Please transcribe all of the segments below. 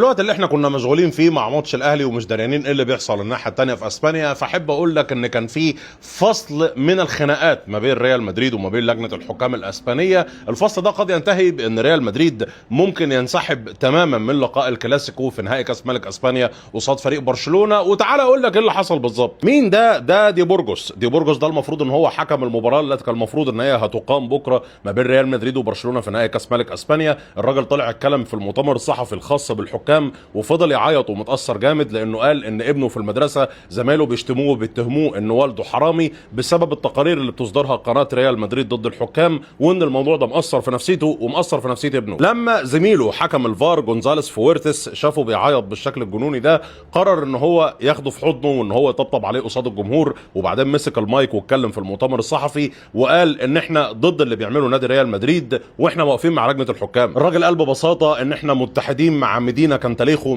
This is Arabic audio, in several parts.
الوقت اللي احنا كنا مشغولين فيه مع ماتش الاهلي ومش داريانين ايه اللي بيحصل الناحيه الثانيه في اسبانيا، فاحب اقول لك ان كان في فصل من الخناقات ما بين ريال مدريد وما بين لجنه الحكام الاسبانيه. الفصل ده قد ينتهي بان ريال مدريد ممكن ينسحب تماما من لقاء الكلاسيكو في نهائي كاس ملك اسبانيا قصاد فريق برشلونه. وتعالى اقول لك ايه اللي حصل بالظبط. مين ده دي بورجوس ده المفروض ان هو حكم المباراه التي كان المفروض ان هي هتقام بكره ما بين ريال مدريد وبرشلونه في نهائي كاس ملك اسبانيا. الراجل طلع اتكلم في المؤتمر الصحفي الخاص بالحكام وفضل يعيط ومتاثر جامد لانه قال ان ابنه في المدرسه زمايله بيشتموه وبيتهموه ان والده حرامي بسبب التقارير اللي بتصدرها قناه ريال مدريد ضد الحكام، وان الموضوع ده مأثر في نفسيته ومأثر في نفسيه ابنه. لما زميله حكم الفار جونزاليس فويرتس شافه بيعيط بالشكل الجنوني ده، قرر ان هو ياخده في حضنه وان هو يطبطب عليه قصاد الجمهور، وبعدين مسك المايك واتكلم في المؤتمر الصحفي وقال ان احنا ضد اللي بيعمله نادي ريال مدريد واحنا واقفين مع لجنه الحكام. الراجل قال ببساطه ان احنا متحدين مع ميدينا كانتاليخو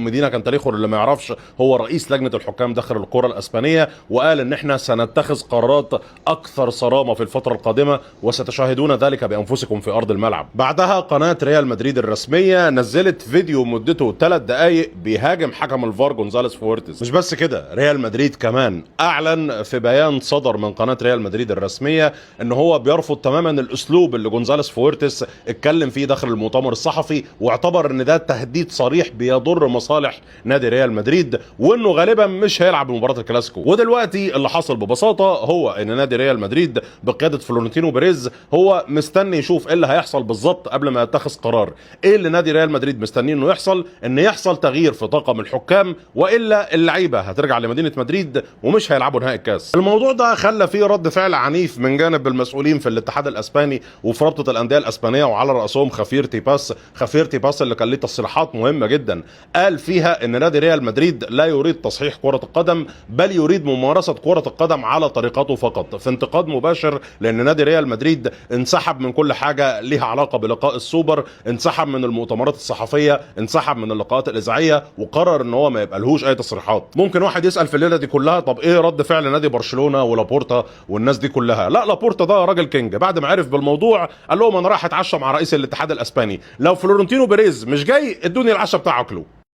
اللي ما يعرفش هو رئيس لجنه الحكام داخل الكره الاسبانيه، وقال ان احنا سنتخذ قرارات اكثر صرامه في الفتره القادمه وستشاهدون ذلك بانفسكم في ارض الملعب. بعدها قناه ريال مدريد الرسميه نزلت فيديو مدته 3 دقائق بيهاجم حكم الفار جونزاليس فويرتس. مش بس كده، ريال مدريد كمان اعلن في بيان صدر من قناه ريال مدريد الرسميه ان هو بيرفض تماما الاسلوب اللي جونزاليس فويرتس اتكلم فيه داخل المؤتمر الصحفي، واعتبر ان ده تهديد صريح بيضر مصالح نادي ريال مدريد وانه غالبا مش هيلعب مباراه الكلاسيكو. ودلوقتي اللي حصل ببساطه هو ان نادي ريال مدريد بقياده فلورنتينو بيريز هو مستني يشوف ايه اللي هيحصل بالظبط قبل ما يتخذ قرار. ايه اللي نادي ريال مدريد مستنيه انه يحصل؟ ان يحصل تغيير في طاقم الحكام، والا اللعيبه هترجع لمدينه مدريد ومش هيلعبوا نهائي الكاس. الموضوع ده خلى فيه رد فعل عنيف من جانب المسؤولين في الاتحاد الاسباني وفي رابطه الانديه الاسبانيه، وعلى راسهم خافير تيباس اللي كان ليه تصريحات مهمه جدا قال فيها ان نادي ريال مدريد لا يريد تصحيح كره القدم بل يريد ممارسه كره القدم على طريقته فقط، في انتقاد مباشر لان نادي ريال مدريد انسحب من كل حاجه ليها علاقه بلقاء السوبر، انسحب من المؤتمرات الصحفيه، انسحب من اللقاءات الاذاعيه، وقرر ان هو ما يبقالهوش اي تصريحات. ممكن واحد يسال في الليله دي كلها طب ايه رد فعل نادي برشلونه ولابورتا والناس دي كلها؟ لا، لابورتا ده راجل كينج، بعد ما عرف بالموضوع قال لهم انا رايح اتعشى مع رئيس الاتحاد الاسباني، لو فلورنتينو بيريز مش جاي ادوني العشاء بتاعه اكله.